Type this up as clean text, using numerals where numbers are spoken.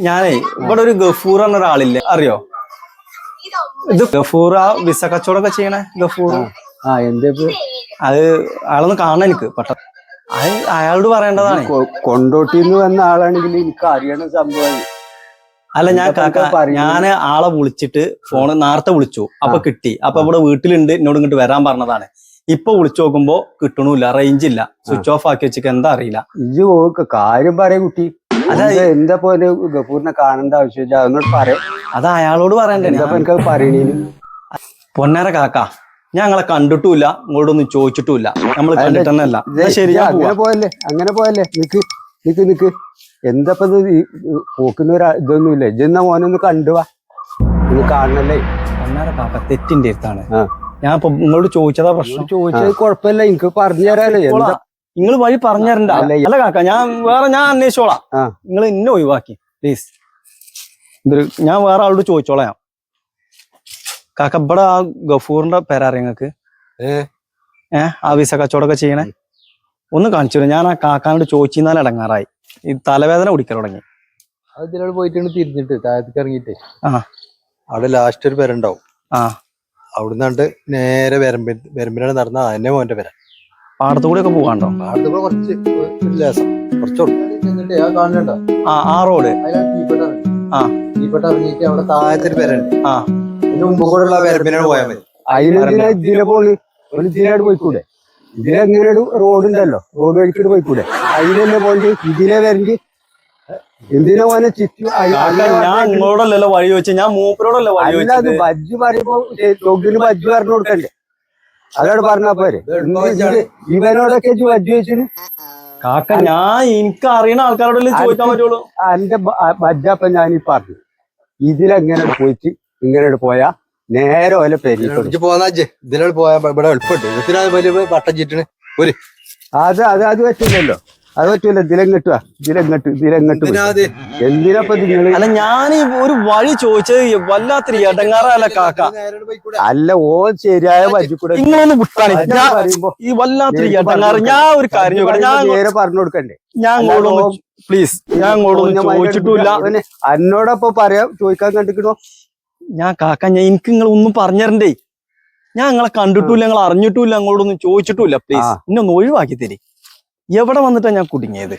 ഞാനേ ഇവിടെ ഒരു ഗഫൂർ എന്ന ഒരാളില്ലേ, അറിയോ? ഇത് ഗഫൂർ ആ വിസ കച്ചവടമൊക്കെ ചെയ്യണേ ഗഫൂർ. അത് അയാളൊന്ന് കാണാൻ എനിക്ക് പെട്ടെന്ന്. അത് അയാളോട് പറയേണ്ടതാണ്. കൊണ്ടോട്ടിന്ന് വന്ന ആളാണെങ്കിൽ എനിക്ക് അറിയണ സംഭവം. അല്ല ഞാന് ആളെ വിളിച്ചിട്ട് ഫോണ് നേരത്തെ വിളിച്ചു, അപ്പൊ കിട്ടി. അപ്പൊ ഇവിടെ വീട്ടിലുണ്ട്, എന്നോട് ഇങ്ങോട്ട് വരാൻ പറഞ്ഞതാണ്. ഇപ്പൊ വിളിച്ചു നോക്കുമ്പോ കിട്ടണില്ല, റേഞ്ച് ഇല്ല, സ്വിച്ച് ഓഫ് ആക്കി വെച്ചിട്ട് എന്താ അറിയില്ല. ഇജ്ജ് കാര്യം പറയാ കുട്ടി. എന്താ പോലെ ഗഫൂറിനെ കാണേണ്ട ആവശ്യമില്ല, അതൊന്നോട് പറയാം. അത് അയാളോട് പറയണ്ടേ? എനിക്കത് പറയണേന്. പൊന്നേര കാക്ക, ഞങ്ങളെ കണ്ടിട്ടുമില്ല, ഇങ്ങോട്ടൊന്നും ചോദിച്ചിട്ടുമില്ല, നമ്മൾ കണ്ടിട്ടല്ല. ശരി, അങ്ങനെ പോയല്ലേ. നിക്ക് എന്താ പോക്കുന്ന ഇതൊന്നുമില്ല. ഇജ്ജെന്നാ മോനൊന്ന് കണ്ടുവാ, ഒന്ന് കാണണല്ലേ. പൊന്നേര കാക്ക തെറ്റിന്റെ അടുത്താണ്. ഞാൻ ഇപ്പൊ നിങ്ങളോട് ചോദിച്ചതാ പ്രശ്നം. ചോദിച്ചത് കുഴപ്പമില്ല, എനിക്ക് പറഞ്ഞു തരാലോ. നിങ്ങൾ വഴി പറഞ്ഞു തരണ്ട. അല്ല കാക്ക, ഞാൻ അന്വേഷിച്ചോളാം. നിങ്ങൾ ഇന്നെ ഒഴിവാക്കി പ്ലീസ്. ഞാൻ വേറെ ആളോട് ചോദിച്ചോളാം. കാക്ക, ഇവിടെ ആ ഗഫൂറിന്റെ പേരറിയാം നിങ്ങൾക്ക്? ആ വിസ കച്ചവടമൊക്കെ ചെയ്യണേ ഒന്ന് കാണിച്ചു തരും. ഞാൻ ആ കാക്കാനോട് ചോദിച്ചാൽ ഇടങ്ങാറായി, ഈ തലവേദന കുടിക്കാൻ തുടങ്ങി. അതിനോട് പോയിട്ട് തിരിഞ്ഞിട്ട് താഴത്തേക്ക് ഇറങ്ങിയിട്ട് അവിടെ ലാസ്റ്റ് ഒരു പേരുണ്ടാവും. അവിടുന്നാണ്ട് നേരെ വരമ്പിനാണ് നടന്ന അതിന്റെ മോന്റെ പേര. പാടത്തുകൂടെ ഒക്കെ പോകാണ്ടോ? പാടത്തുകൂടെ കുറച്ച് കാണുന്നുണ്ടോ ആ റോഡ്? തീപ്പെട്ട ഇറങ്ങിയിട്ട് അവിടെ താഴത്തെ ഒരു പേരുണ്ട്. ഇതിന് മുമ്പ് കൂടെ ഉള്ള വരമ്പിനാണ് പോയാൽ മതി. ഇതിലെ പോണ് ഇതിലായിട്ട് പോയിക്കൂടെ? ഇതിലെങ്ങനെ റോഡ് ഉണ്ടല്ലോ, റോഡ് വഴിക്കൂടെ പോയിക്കൂടെ? അതിലെന്നെ പോണ്ട് ഇതിലെ വരണ്ട്. എന്തിനാ പോലെ ചുറ്റും? ഞാൻ ഇങ്ങോട്ടല്ലോ വഴി വെച്ച്, ഞാൻ മൂപ്പരോടല്ലോ വഴി വെച്ചത്. ബജ്ജ് പറയുമ്പോ തൊഗിന് ബജ്ജ് പറഞ്ഞു കൊടുക്കണ്ടേ? അതോട് പറഞ്ഞാ പോരെ. ഇവനോടൊക്കെ ബജ്ജ് വെച്ചിന്. കാക്ക, എനിക്ക് അറിയണ ആൾക്കാരോടല്ലേ ചോദിക്കാൻ പറ്റുള്ളൂ. എന്റെ ബജ്ജപ്പ ഞാനീ പറഞ്ഞു, ഇതിലെങ്ങനെ പോയിട്ട് ഇങ്ങനെ പോയാ നേരെ പോലെ പെരിക്ക് പോന്നാ. ഇതിലോട് പോയാ ഇവിടെ എളുപ്പമുണ്ട്. വട്ടം ചീറ്റണ് ഒരു അത് പറ്റില്ലല്ലോ, അത് പറ്റൂല. ഇതിലെങ്ങട്ട് എന്തിനപ്പൊ നിങ്ങള്? അല്ല, ഞാൻ ഒരു വഴി ചോദിച്ചത് വല്ലാത്തൊരു ഇടങ്ങാറല്ല കാക്ക. അല്ല, ഓ ശരിയായ വഴിക്കൂടെ നിങ്ങളൊന്ന് വിട്ടാണ് ഈ വല്ലാത്തൊരു ഇടങ്ങാറ്. ഞാൻ ഒരു കാര്യം നേരെ പറഞ്ഞു കൊടുക്കണ്ടേ? പ്ലീസ്, ഞാൻ ഇങ്ങോട്ടൊന്നും ചോദിച്ചിട്ടില്ല. എന്നോടൊപ്പം പറയാം, ചോദിക്കാൻ കണ്ടിക്കണോ? ഞാൻ കാക്ക, എനിക്ക് നിങ്ങൾ ഒന്നും പറഞ്ഞു തരണ്ടേ. ഞാൻ നിങ്ങളെ കണ്ടിട്ടില്ല, നിങ്ങൾ അറിഞ്ഞിട്ടില്ല, നിങ്ങളോടൊന്നും ചോദിച്ചിട്ടില്ല. പ്ലീസ്, ഇന്നൊന്ന് ഒഴിവാക്കി തരി. എവിടെ വന്നിട്ടാ ഞാൻ കുടുങ്ങിയത്?